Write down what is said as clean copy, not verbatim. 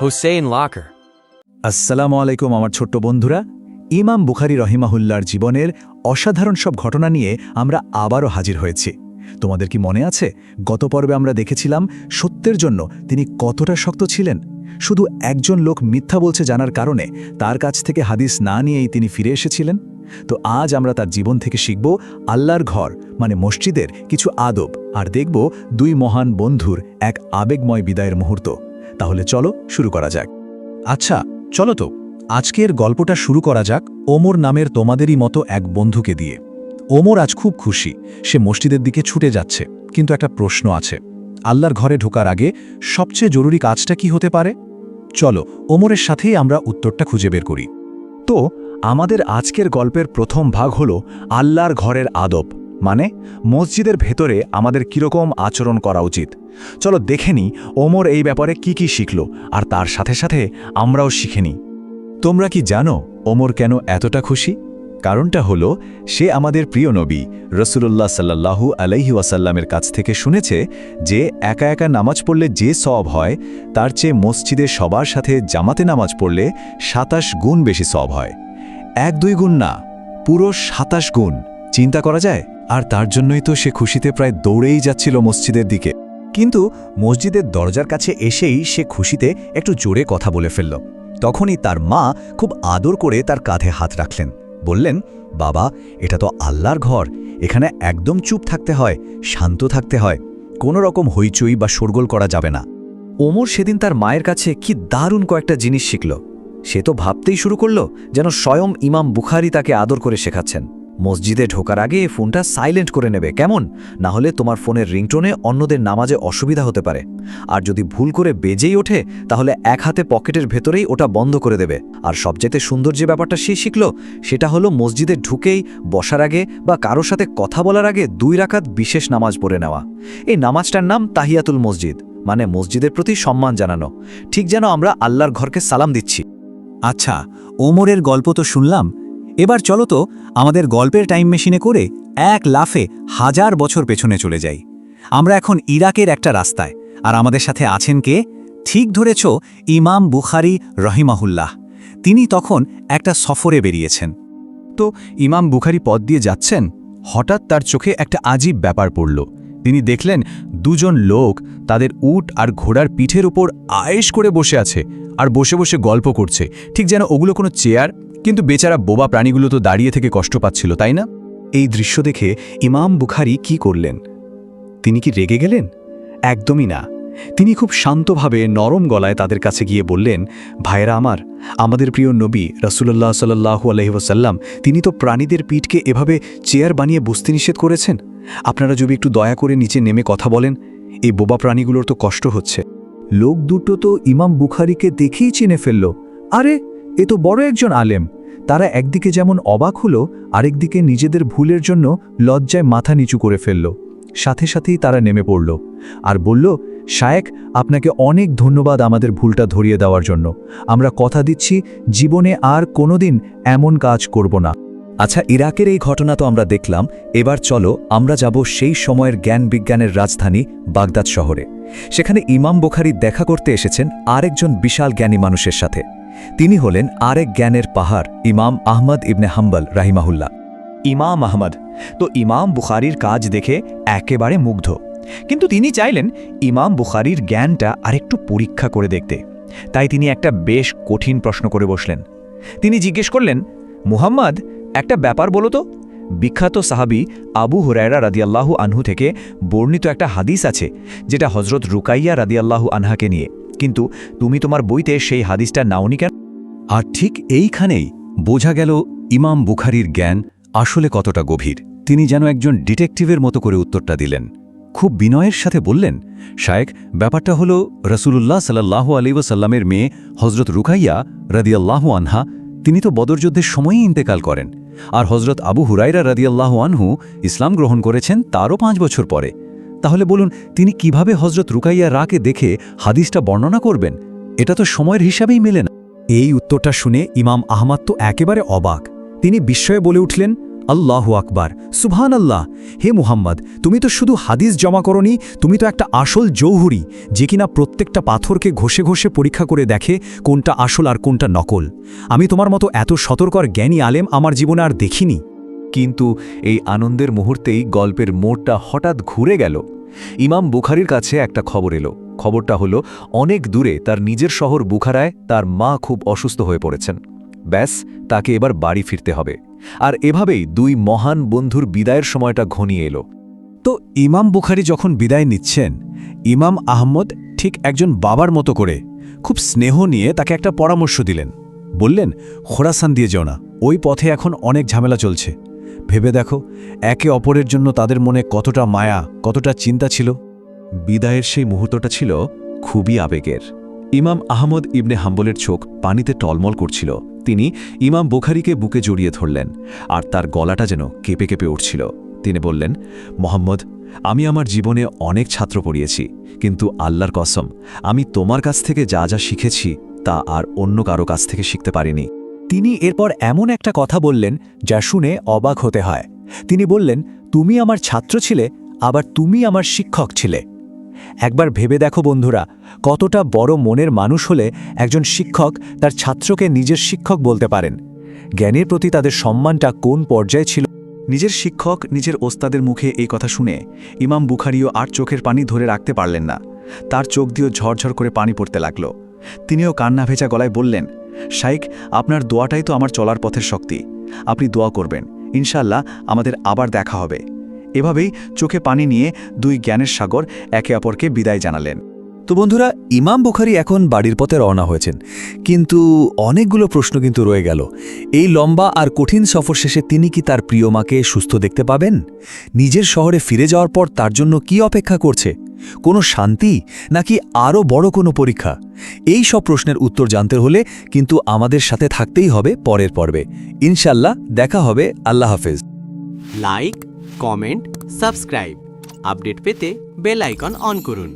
Hossein Locker. আসসালামু আলাইকুম আমার ছোট্ট বন্ধুরা। ইমাম বুখারী রহিমাহুল্লাহর জীবনের অসাধারণ সব ঘটনা নিয়ে আমরা আবারও হাজির হয়েছি। তোমাদের কি মনে আছে, গত পর্বে আমরা দেখেছিলাম সত্যের জন্য তিনি কতটা শক্ত ছিলেন। শুধু একজন লোক মিথ্যা বলছে জানার কারণে তার কাছ থেকে হাদিস না নিয়েই তিনি ফিরে এসেছিলেন। তো আজ আমরা তার জীবন থেকে শিখব আল্লাহর ঘর মানে মসজিদের কিছু আদব, আর দেখব দুই মহান বন্ধুর এক আবেগময় বিদায়ের মুহূর্ত। তাহলে চলো শুরু করা যাক। আচ্ছা চলো তো আজকের গল্পটা শুরু করা যাক ওমর নামের তোমাদেরই মতো এক বন্ধুকে দিয়ে। ওমর আজ খুব খুশি, সে মসজিদের দিকে ছুটে যাচ্ছে। কিন্তু একটা প্রশ্ন আছে, আল্লাহর ঘরে ঢোকার আগে সবচেয়ে জরুরি কাজটা কি হতে পারে? চলো ওমরের সাথেই আমরা উত্তরটা খুঁজে বের করি। তো আমাদের আজকের গল্পের প্রথম ভাগ হলো আল্লাহর ঘরের আদব, মানে মসজিদের ভেতরে আমাদের কীরকম আচরণ করা উচিত। চলো দেখে নিই ওমর এই ব্যাপারে কি শিখল, আর তার সাথে সাথে আমরাও শিখে নিই। তোমরা কি জানো ওমর কেন এতটা খুশি? কারণটা হলো সে আমাদের প্রিয় নবী রাসূলুল্লাহ সাল্লাল্লাহু আলাইহি ওয়াসাল্লামের কাছ থেকে শুনেছে যে একা একা নামাজ পড়লে যে সওয়াব হয় তার চেয়ে মসজিদে সবার সাথে জামাতে নামাজ পড়লে ২৭ গুণ বেশি সওয়াব হয়। ১-২ গুণ না, পুরো ২৭ গুণ। চিন্তা করা যায়? আর তার জন্যই তো সে খুশিতে প্রায় দৌড়েই যাচ্ছিল মসজিদের দিকে। কিন্তু মসজিদের দরজার কাছে এসেই সে খুশিতে একটু জোরে কথা বলে ফেলল। তখনই তার মা খুব আদর করে তার কাঁধে হাত রাখলেন, বললেন, বাবা, এটা তো আল্লাহর ঘর, এখানে একদম চুপ থাকতে হয়, শান্ত থাকতে হয়, কোনো রকম হইচই বা শোরগোল করা যাবে না। ওমর সেদিন তার মায়ের কাছে কি দারুণ কয়েকটা জিনিস শিখল। সে তো ভাবতেই শুরু করল যেন স্বয়ং ইমাম বুখারী তাকে আদর করে শেখাচ্ছেন। মসজিদে ঢোকার আগে ফোনটা সাইলেন্ট করে নেবে, কেমন? না হলে তোমার ফোনের রিংটোনে অন্যদের নামাজে অসুবিধা হতে পারে। আর যদি ভুল করে বেজেই ওঠে তাহলে এক হাতে পকেটের ভেতরেই ওটা বন্ধ করে দেবে। আর সবচেয়ে সুন্দর যে ব্যাপারটা সে শিখল সেটা হলো মসজিদে ঢুকেই বসার আগে বা কারোর সাথে কথা বলার আগে 2 রাকাত বিশেষ নামাজ পড়ে নেওয়া। এই নামাজটার নাম তাহিয়াতুল মসজিদ, মানে মসজিদের প্রতি সম্মান জানানো, ঠিক যেন আমরা আল্লাহর ঘরকে সালাম দিচ্ছি। আচ্ছা, ওমরের গল্প তো শুনলাম, এবার চলো তো আমাদের গল্পের টাইম মেশিনে করে এক লাফে 1000 বছর পেছনে চলে যাই। আমরা এখন ইরাকের একটা রাস্তায়, আর আমাদের সাথে আছেন কে? ঠিক ধরেছ, ইমাম বুখারী রহিমাহুল্লাহ। তিনি তখন একটা সফরে বেরিয়েছেন। তো ইমাম বুখারী পথ দিয়ে যাচ্ছেন, হঠাৎ তার চোখে একটা আজীব ব্যাপার পড়ল। তিনি দেখলেন 2 জন লোক তাদের উট আর ঘোড়ার পিঠের উপর আয়েশ করে বসে আছে, আর বসে বসে গল্প করছে, ঠিক যেন ওগুলো কোনো চেয়ার। কিন্তু বেচারা বোবা প্রাণীগুলো তো দাঁড়িয়ে থেকে কষ্ট পাচ্ছিল, তাই না? এই দৃশ্য দেখে ইমাম বুখারী কি করলেন? তিনি কি রেগে গেলেন? একদমই না। তিনি খুব শান্তভাবে নরম গলায় তাদের কাছে গিয়ে বললেন, ভাইয়েরা আমার, আমাদের প্রিয় নবী রাসূলুল্লাহ সাল্লাল্লাহু আলাইহি ওয়াসাল্লাম তিনি তো প্রাণীদের পিঠকে এভাবে চেয়ার বানিয়ে বসতে নিষেধ করেছেন। আপনারা যদি একটু দয়া করে নিচে নেমে কথা বলেন, এই বোবা প্রাণীগুলোর তো কষ্ট হচ্ছে। লোক দুটো তো ইমাম বুখারীকে দেখেই চিনে ফেলল। আরে, এ তো বড় একজন আলেম। তারা একদিকে যেমন অবাক হলো, আরেকদিকে নিজেদের ভুলের জন্য লজ্জায় মাথা নিচু করে ফেলল। সাথে সাথেই তারা নেমে পড়ল আর বলল, শায়েখ, আপনাকে অনেক ধন্যবাদ আমাদের ভুলটা ধরিয়ে দেওয়ার জন্য। আমরা কথা দিচ্ছি জীবনে আর কোনোদিন এমন কাজ করব না। আচ্ছা, ইরাকের এই ঘটনা তো আমরা দেখলাম, এবার চলো আমরা যাব সেই সময়ের জ্ঞান বিজ্ঞানের রাজধানী বাগদাদ শহরে। সেখানে ইমাম বুখারী দেখা করতে এসেছেন আরেকজন বিশাল জ্ঞানী মানুষের সাথে। তিনি হলেন আরেক জ্ঞানের পাহাড়, ইমাম আহমদ ইবনে হাম্বল রাহিমাহুল্লাহ। ইমাম আহমদ তো ইমাম বুখারীর কাজ দেখে একেবারে মুগ্ধ, কিন্তু তিনি চাইলেন ইমাম বুখারীর জ্ঞানটা আরেকটু পরীক্ষা করে দেখতে। তাই তিনি একটা বেশ কঠিন প্রশ্ন করে বসলেন। তিনি জিজ্ঞেস করলেন, মুহাম্মদ, একটা ব্যাপার বলো তো। বিখ্যাত সাহাবী আবু হুরায়রা রাদিয়াল্লাহু আনহু থেকে বর্ণিত একটা হাদিস আছে যেটা হযরত রুকাইয়া রাদিয়াল্লাহু আনহাকে নিয়ে, কিন্তু তুমি তোমার বইতে সেই হাদিসটা নাওনি কেন? আর ঠিক এইখানেই বোঝা গেল ইমাম বুখারীর জ্ঞান আসলে কতটা গভীর। তিনি যেন একজন ডিটেকটিভের মতো করে উত্তরটা দিলেন। খুব বিনয়ের সাথে বললেন, শায়েখ, ব্যাপারটা হলো রাসূলুল্লাহ সাল্লাল্লাহু আলাইহি ওয়াসাল্লামের মেয়ে হযরত রুকাইয়া রাদিয়াল্লাহু আনহা তিনি তো বদর যুদ্ধের সময়ই ইন্তেকাল করেন, আর হযরত আবু হুরায়রা রাদিয়াল্লাহু আনহু ইসলাম গ্রহণ করেছেন তারও 5 বছর পরে। তাহলে বলুন, তিনি কিভাবে হযরত রুকাইয়া রাকে দেখে হাদিসটা বর্ণনা করবেন? এটা তো সময়ের হিসাবেই মেলে না। এই উত্তরটা শুনে ইমাম আহমদ তো একেবারে অবাক। তিনি বিস্ময়ে বলে উঠলেন, আল্লাহু আকবার, সুবহানাল্লাহ। হে মুহাম্মদ, তুমি তো শুধু হাদিস জমা করনি, তুমি তো একটা আসল জৌহুরি, যে কিনা প্রত্যেকটা পাথরকে ঘষে ঘষে পরীক্ষা করে দেখে কোনটা আসল আর কোনটা নকল। আমি তোমার মতো এত সতর্কর জ্ঞানী আলেম আমার জীবনে আর দেখিনি। কিন্তু এই আনন্দের মুহূর্তেই গল্পের মোড়টা হঠাৎ ঘুরে গেল। ইমাম বুখারীর কাছে একটা খবর এলো। খবরটা হলো অনেক দূরে তার নিজের শহর বুখারায় তার মা খুব অসুস্থ হয়ে পড়েছেন। ব্যাস, তাকে এবার বাড়ি ফিরতে হবে। আর এভাবেই দুই মহান বন্ধুর বিদায়ের সময়টা ঘনিয়ে এলো। তো ইমাম বুখারী যখন বিদায় নিচ্ছেন, ইমাম আহমদ ঠিক একজন বাবার মতো করে খুব স্নেহ নিয়ে তাকে একটা পরামর্শ দিলেন। বললেন, খোরাসান দিয়ে যেও না, ওই পথে এখন অনেক ঝামেলা চলছে। ভেবে দেখো, একে অপরের জন্য তাদের মনে কতটা মায়া, কতটা চিন্তা ছিল। বিদায়ের সেই মুহূর্তটা ছিল খুবই আবেগের। ইমাম আহমদ ইবনে হাম্বলের চোখ পানিতে টলমল করছিল। তিনি ইমাম বুখারীকে বুকে জড়িয়ে ধরলেন, আর তার গলাটা যেন কেঁপে কেঁপে উঠছিল। তিনি বললেন, মোহাম্মদ, আমি আমার জীবনে অনেক ছাত্র পড়িয়েছি, কিন্তু আল্লাহর কসম, আমি তোমার কাছ থেকে যা যা শিখেছি তা আর অন্য কারো কাছ থেকে শিখতে পারিনি। তিনি এরপর এমন একটা কথা বললেন যা শুনে অবাক হতে হয়। তিনি বললেন, তুমি আমার ছাত্র ছিলে, আবার তুমি আমার শিক্ষক ছিলে। একবার ভেবে দেখো বন্ধুরা, কতটা বড় মনের মানুষ হলে একজন শিক্ষক তার ছাত্রকে নিজের শিক্ষক বলতে পারেন। জ্ঞানের প্রতি তাদের সম্মানটা কোন পর্যায়ে ছিল। নিজের শিক্ষক, নিজের ওস্তাদের মুখে এই কথা শুনে ইমাম বুখারীও আর চোখের পানি ধরে রাখতে পারলেন না। তার চোখ দিয়েও ঝরঝর করে পানি পড়তে লাগল। তিনিও কান্না ভেজা গলায় বললেন, শাইখ, আপনার দোয়াটাই তো আমার চলার পথের শক্তি। আপনি দোয়া করবেন, ইনশাআল্লাহ আমাদের আবার দেখা হবে। এভাবেই চোখে পানি নিয়ে দুই জ্ঞানের সাগর একে অপরকে বিদায় জানালেন। তো বন্ধুরা, ইমাম বুখারী এখন বাড়ির পথে রওনা হয়েছেন, কিন্তু অনেকগুলো প্রশ্ন কিন্তু রয়ে গেল। এই লম্বা আর কঠিন সফর শেষে তিনি কি তার প্রিয় মাকে সুস্থ দেখতে পাবেন? নিজের শহরে ফিরে যাওয়ার পর তার জন্য কি অপেক্ষা করছে? কোনো শান্তি, নাকি আরও বড় কোনো পরীক্ষা? এই সব প্রশ্নের উত্তর জানতে হলে কিন্তু আমাদের সাথে থাকতেই হবে পরের পর্বে। ইনশাল্লাহ দেখা হবে। আল্লাহ হাফেজ। Like, comment, subscribe. আপডেট পেতে বেল আইকন অন করুন।